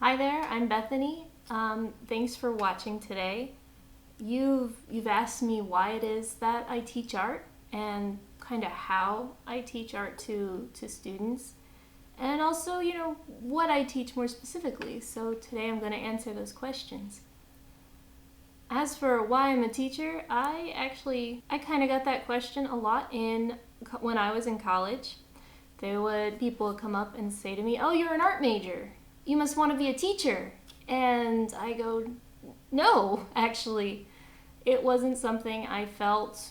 Hi there, I'm Bethany. Thanks for watching today. You've asked me why it is that I teach art and kind of how I teach art to students, and also, what I teach more specifically. So today I'm going to answer those questions. As for why I'm a teacher, I kind of got that question a lot when I was in college. People would come up and say to me, "Oh, you're an art major. You must want to be a teacher." And I go, "No, actually, it wasn't something I felt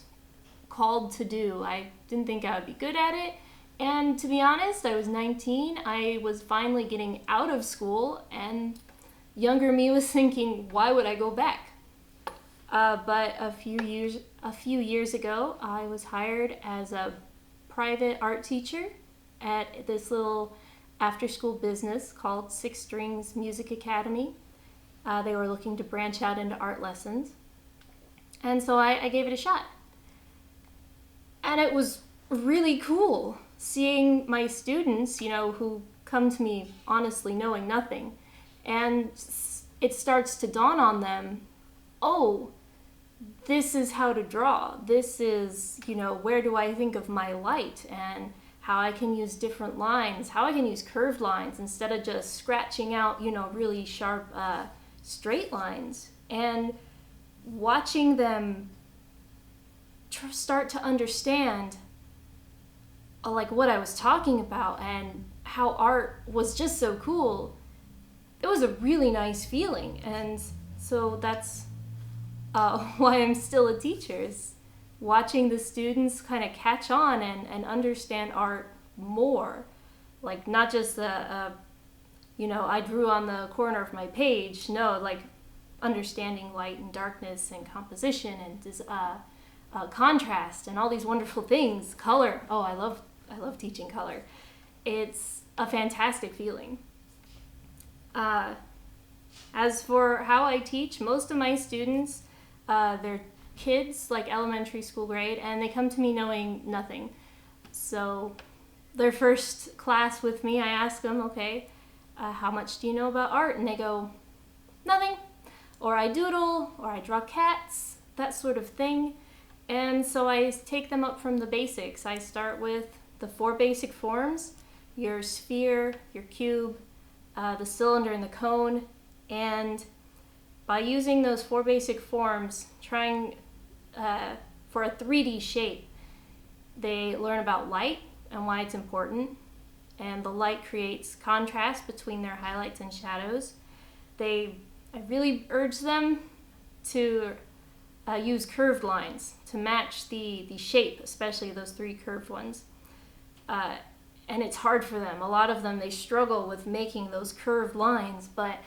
called to do. I didn't think I would be good at it. And to be honest, I was 19. I was finally getting out of school, and younger me was thinking, why would I go back?" But a few years ago, I was hired as a private art teacher at this little after-school business called Six Strings Music Academy. They were looking to branch out into art lessons, and so I gave it a shot. And it was really cool seeing my students, who come to me honestly knowing nothing, and it starts to dawn on them, oh, this is how to draw. This is, where do I think of my light and how I can use different lines, how I can use curved lines instead of just scratching out, really sharp straight lines. And watching them start to understand like what I was talking about and how art was just so cool, it was a really nice feeling. And so that's why I'm still a teacher, is watching the students kind of catch on and understand art more. Like, not just I drew on the corner of my page. No, like understanding light and darkness and composition and contrast and all these wonderful things. Color. Oh, I love teaching color. It's a fantastic feeling. As for how I teach, most of my students, they're kids, like elementary school grade, and they come to me knowing nothing. So their first class with me, I ask them, okay, how much do you know about art? And they go, nothing. Or I doodle, or I draw cats, that sort of thing. And so I take them up from the basics. I start with the 4 basic forms: your sphere, your cube, the cylinder, and the cone. And by using those 4 basic forms, trying for a 3D shape, they learn about light and why it's important. And the light creates contrast between their highlights and shadows. I really urge them to use curved lines to match the shape, especially those 3 curved ones. And it's hard for them. A lot of them, they struggle with making those curved lines, but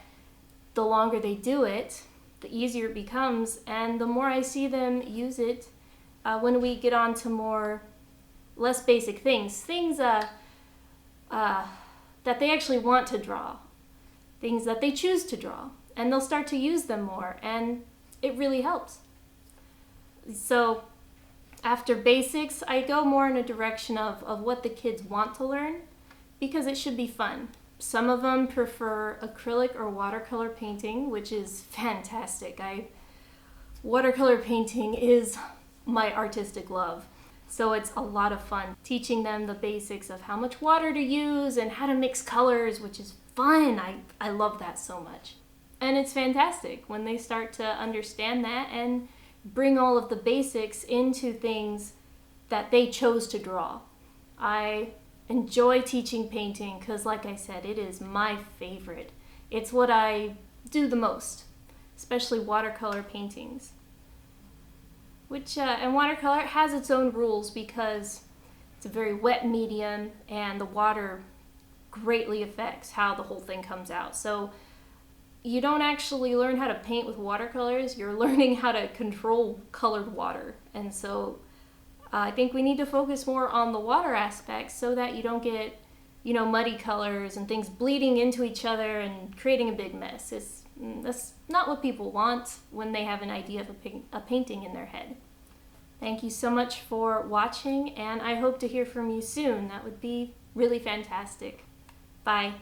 the longer they do it, the easier it becomes, and the more I see them use it when we get on to less basic things that they actually want to draw, things that they choose to draw, and they'll start to use them more, and it really helps. So after basics, I go more in a direction of what the kids want to learn, because it should be fun. Some of them prefer acrylic or watercolor painting, which is fantastic. Watercolor painting is my artistic love. So it's a lot of fun teaching them the basics of how much water to use and how to mix colors, which is fun. I love that so much. And it's fantastic when they start to understand that and bring all of the basics into things that they chose to draw. I enjoy teaching painting because, like I said, it is my favorite. It's what I do the most, especially watercolor paintings. And watercolor has its own rules because it's a very wet medium and the water greatly affects how the whole thing comes out. So you don't actually learn how to paint with watercolors, you're learning how to control colored water. And so I think we need to focus more on the water aspects so that you don't get, muddy colors and things bleeding into each other and creating a big mess. That's not what people want when they have an idea of a painting in their head. Thank you so much for watching, and I hope to hear from you soon. That would be really fantastic. Bye.